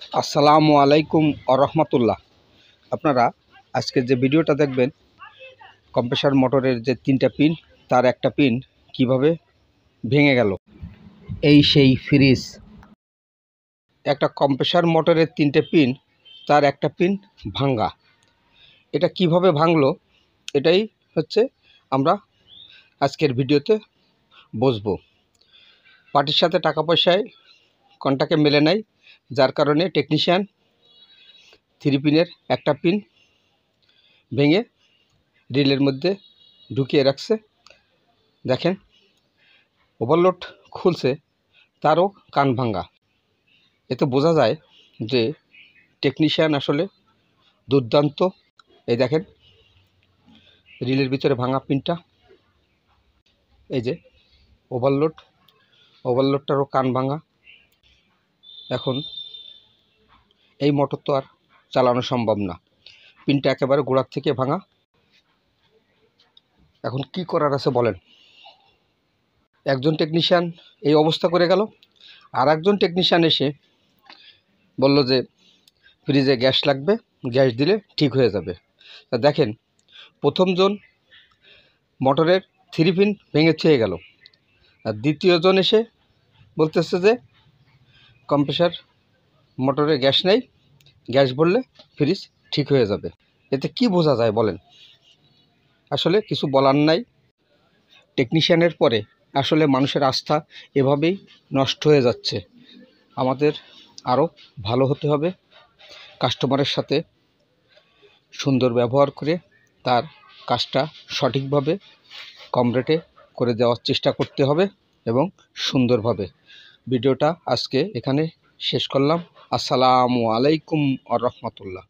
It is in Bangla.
আসসালামু আলাইকুম রহমতুল্লাহ। আপনারা আজকে যে ভিডিওটা দেখবেন, কম্প্রেসার মোটরের যে 3টা পিন, তার একটা পিন কিভাবে ভেঙে গেল। এই সেই ফ্রিজ। একটা কম্প্রেসার মোটরের 3টে পিন, তার একটা পিন ভাঙ্গা। এটা কিভাবে ভাঙলো, এটাই হচ্ছে আমরা আজকের ভিডিওতে বুঝবো। পার্টির সাথে টাকা পয়সায় কন্টাক্টে মেলে নাই, যার কারণে টেকনিশিয়ান 3 পিনের একটা পিন ভেঙে রিলের মধ্যে ঢুকিয়ে রাখছে। দেখেন, ওভারলোড খুলছে, তারও কান ভাঙ্গা। এতে বোঝা যায় যে টেকনিশিয়ান আসলে দুর্দান্ত। এই দেখেন, রিলের ভিতরে ভাঙা পিনটা, এই যে ওভারলোডটারও কান ভাঙা। এখন এই মোটর তো আর চালানো সম্ভব না, পিনটা একেবারে গোড়ার থেকে ভাঙা। এখন কি করার আছে বলেন? একজন টেকনিশিয়ান এই অবস্থা করে গেল, আর একজন টেকনিশিয়ান এসে বলল যে ফ্রিজে গ্যাস লাগবে, গ্যাস দিলে ঠিক হয়ে যাবে। তা দেখেন, প্রথমজন মোটরের 3 পিন ভেঙে ছুঁয়ে গেল, আর দ্বিতীয়জন এসে বলতেছে যে কম্প্রেসার মোটরে গ্যাস নেই, গ্যাস ভরলে ফ্রিজ ঠিক হয়ে যাবে। এতে কি বোঝা যায় বলেন? আসলে কিছু বলার নাই। টেকনিশিয়ানের পরে আসলে মানুষের আস্থা এভাবেই নষ্ট হয়ে যাচ্ছে। আমাদের আরও ভালো হতে হবে, কাস্টমারের সাথে সুন্দর ব্যবহার করে তার কাজটা সঠিকভাবে কম রেটে করে দেওয়ার চেষ্টা করতে হবে এবং সুন্দরভাবে। ভিডিওটা আজকে এখানে শেষ করলাম। আসসালামু আলাইকুম রহমতুল্লাহ।